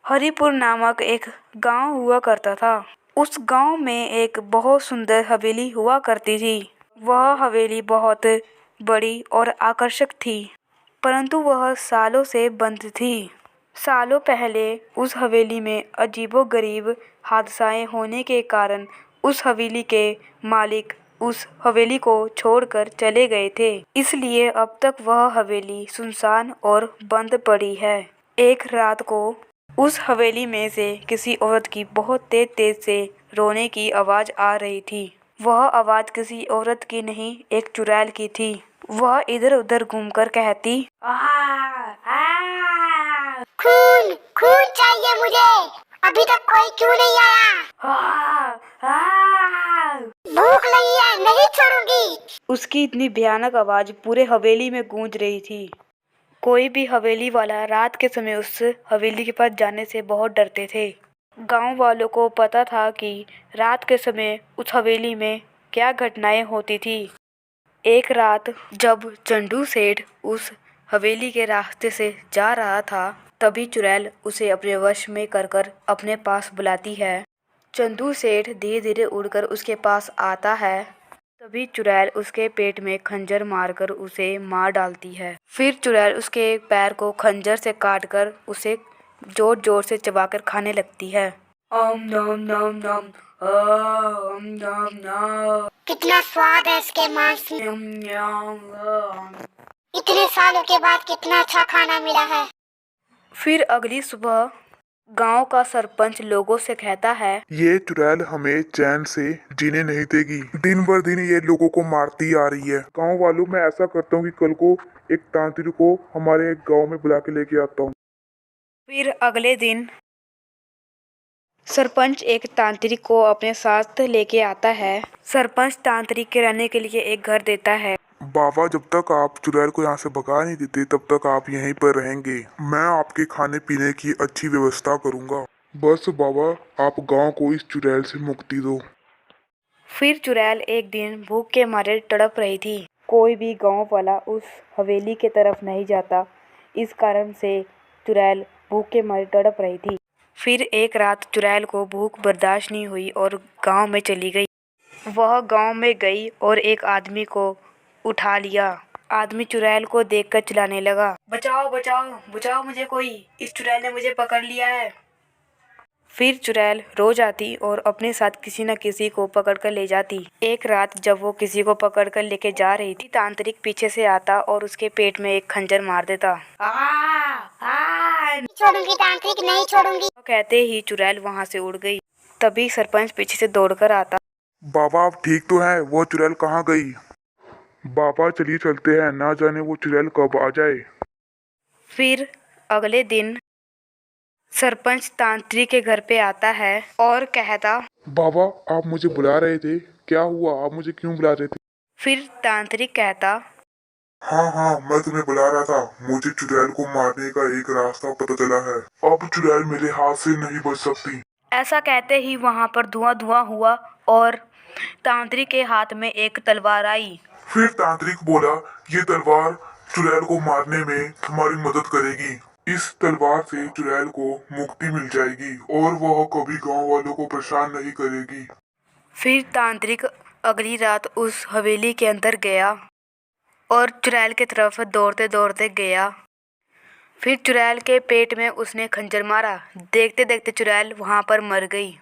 हरिपुर नामक एक गांव हुआ करता था। उस गांव में एक बहुत सुंदर हवेली हुआ करती थी। वह हवेली बहुत बड़ी और आकर्षक थी, परंतु वह सालों से बंद थी। सालों पहले उस हवेली में अजीबोगरीब हादसाएं होने के कारण उस हवेली के मालिक उस हवेली को छोड़कर चले गए थे। इसलिए अब तक वह हवेली सुनसान और बंद पड़ी है। एक रात को उस हवेली में से किसी औरत की बहुत तेज तेज से रोने की आवाज आ रही थी। वह आवाज किसी औरत की नहीं, एक चुड़ैल की थी। वह इधर उधर घूमकर कहती, खून खून चाहिए मुझे, अभी तक कोई क्यों नहीं आया? भूख लगी है, नहीं छोड़ूंगी। उसकी इतनी भयानक आवाज पूरे हवेली में गूंज रही थी। कोई भी हवेली वाला रात के समय उस हवेली के पास जाने से बहुत डरते थे। गांव वालों को पता था कि रात के समय उस हवेली में क्या घटनाएं होती थी। एक रात जब चंदू सेठ उस हवेली के रास्ते से जा रहा था, तभी चुड़ैल उसे अपने वश में कर अपने पास बुलाती है। चंदू सेठ धीरे धीरे उड़कर उसके पास आता है। तभी चुड़ैल उसके पेट में खंजर मारकर उसे मार डालती है। फिर चुड़ैल उसके पैर को खंजर से काटकर उसे जोर जोर से चबाकर खाने लगती है। ओम नम नम नम, ओम नम नम। कितना स्वाद है इसके मांस में। यम यम यम। इतने सालों के बाद कितना अच्छा खाना मिला है। फिर अगली सुबह गांव का सरपंच लोगों से कहता है, ये चुड़ैल हमें चैन से जीने नहीं देगी। दिन भर दिन ये लोगों को मारती आ रही है। गांव वालों, मैं ऐसा करता हूँ कि कल को एक तांत्रिक को हमारे गांव में बुला के लेके आता हूँ। फिर अगले दिन सरपंच एक तांत्रिक को अपने साथ लेके आता है। सरपंच तांत्रिक के रहने के लिए एक घर देता है। बाबा, जब तक आप चुड़ैल को यहाँ से भगा नहीं देते तब तक आप यहीं पर रहेंगे। मैं आपके खाने पीने की अच्छी व्यवस्था करूँगा। बस बाबा, आप गांव को इस चुड़ैल से मुक्ति दो। फिर चुड़ैल एक दिन भूख के मारे तड़प रही थी। कोई भी गांव वाला उस हवेली के तरफ नहीं जाता। इस कारण से चुड़ैल भूख के मारे तड़प रही थी। फिर एक रात चुड़ैल को भूख बर्दाश्त नहीं हुई और गांव में चली गई। वह गांव में गई और एक आदमी को उठा लिया। आदमी चुड़ैल को देखकर चिल्लाने लगा, बचाओ बचाओ बचाओ मुझे, कोई इस चुड़ैल ने मुझे पकड़ लिया है। फिर चुड़ैल रो जाती और अपने साथ किसी न किसी को पकड़कर ले जाती। एक रात जब वो किसी को पकड़कर लेके जा रही थी, तांत्रिक पीछे से आता और उसके पेट में एक खंजर मार देता। छोड़ूंगी तांत्रिक, नहीं छोड़ूंगी। कहते ही चुड़ैल वहां से उड़ गई। तभी सरपंच पीछे से दौड़कर आता। बाबा, आप ठीक तो हैं? वो चुड़ैल कहाँ गई? बाबा चलिए चलते हैं, ना जाने वो चुड़ैल कब आ जाए। फिर अगले दिन सरपंच तांत्रिक के घर पे आता है और कहता, बाबा, आप मुझे बुला रहे थे, क्या हुआ? आप मुझे क्यों बुला रहे थे? फिर तांत्रिक कहता, हाँ, मैं तुम्हें बुला रहा था। मुझे चुड़ैल को मारने का एक रास्ता पता चला है। अब चुड़ैल मेरे हाथ से नहीं बच सकती। ऐसा कहते ही वहां पर धुआं धुआं हुआ और तांत्रिक के हाथ में एक तलवार आई। फिर तांत्रिक बोला, ये तलवार चुड़ैल को मारने में तुम्हारी मदद करेगी। इस तलवार से चुड़ैल को मुक्ति मिल जाएगी और वह कभी गांव वालों को परेशान नहीं करेगी। फिर तांत्रिक अगली रात उस हवेली के अंदर गया और चुड़ैल की तरफ दौड़ते दौड़ते गया। फिर चुड़ैल के पेट में उसने खंजर मारा। देखते देखते चुड़ैल वहां पर मर गई।